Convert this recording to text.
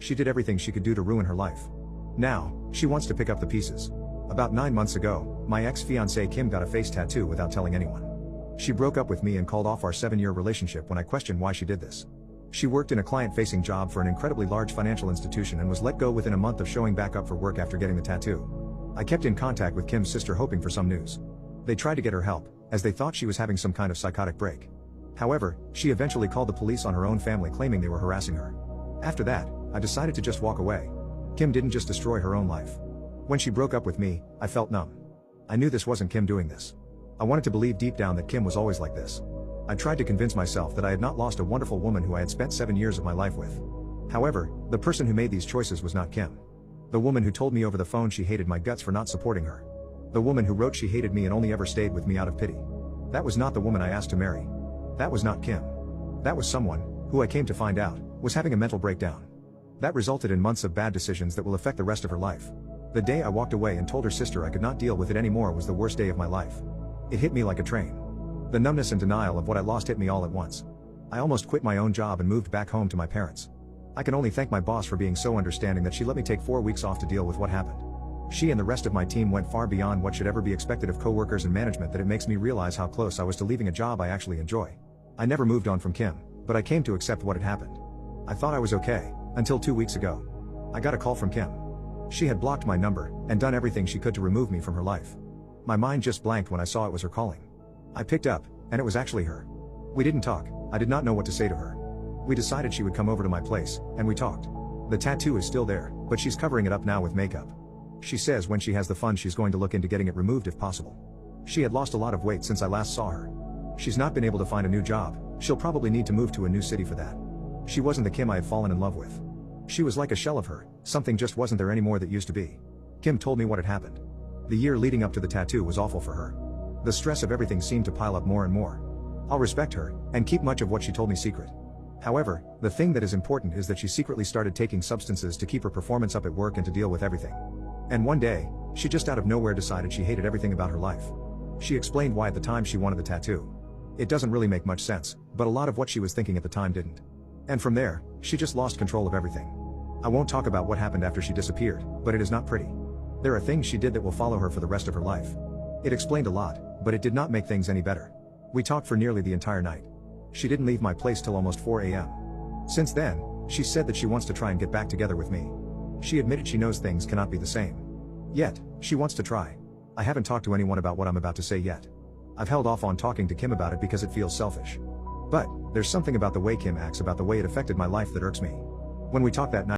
She did everything she could do to ruin her life. Now, she wants to pick up the pieces. About 9 months ago, my ex-fiancée Kim got a face tattoo without telling anyone. She broke up with me and called off our 7-year relationship when I questioned why she did this. She worked in a client-facing job for an incredibly large financial institution and was let go within a month of showing back up for work after getting the tattoo. I kept in contact with Kim's sister hoping for some news. They tried to get her help, as they thought she was having some kind of psychotic break. However, she eventually called the police on her own family claiming they were harassing her. After that, I decided to just walk away. Kim didn't just destroy her own life. When she broke up with me, I felt numb. I knew this wasn't Kim doing this. I wanted to believe deep down that Kim was always like this. I tried to convince myself that I had not lost a wonderful woman who I had spent 7 years of my life with. However, the person who made these choices was not Kim. The woman who told me over the phone she hated my guts for not supporting her. The woman who wrote she hated me and only ever stayed with me out of pity. That was not the woman I asked to marry. That was not Kim. That was someone, who I came to find out, was having a mental breakdown. That resulted in months of bad decisions that will affect the rest of her life. The day I walked away and told her sister I could not deal with it anymore was the worst day of my life. It hit me like a train. The numbness and denial of what I lost hit me all at once. I almost quit my own job and moved back home to my parents. I can only thank my boss for being so understanding that she let me take 4 weeks off to deal with what happened. She and the rest of my team went far beyond what should ever be expected of coworkers and management that it makes me realize how close I was to leaving a job I actually enjoy. I never moved on from Kim, but I came to accept what had happened. I thought I was okay, until 2 weeks ago. I got a call from Kim. She had blocked my number, and done everything she could to remove me from her life. My mind just blanked when I saw it was her calling. I picked up, and it was actually her. We didn't talk, I did not know what to say to her. We decided she would come over to my place, and we talked. The tattoo is still there, but she's covering it up now with makeup. She says when she has the funds she's going to look into getting it removed if possible. She had lost a lot of weight since I last saw her. She's not been able to find a new job, she'll probably need to move to a new city for that. She wasn't the Kim I had fallen in love with. She was like a shell of her, something just wasn't there anymore that used to be. Kim told me what had happened. The year leading up to the tattoo was awful for her. The stress of everything seemed to pile up more and more. I'll respect her, and keep much of what she told me secret. However, the thing that is important is that she secretly started taking substances to keep her performance up at work and to deal with everything. And one day, she just out of nowhere decided she hated everything about her life. She explained why at the time she wanted the tattoo. It doesn't really make much sense, but a lot of what she was thinking at the time didn't. And from there, she just lost control of everything. I won't talk about what happened after she disappeared, but it is not pretty. There are things she did that will follow her for the rest of her life. It explained a lot, but it did not make things any better. We talked for nearly the entire night. She didn't leave my place till almost 4 a.m. Since then, she said that she wants to try and get back together with me. She admitted she knows things cannot be the same. Yet, she wants to try. I haven't talked to anyone about what I'm about to say yet. I've held off on talking to Kim about it because it feels selfish. But, there's something about the way Kim acts about the way it affected my life that irks me. When we talked that night,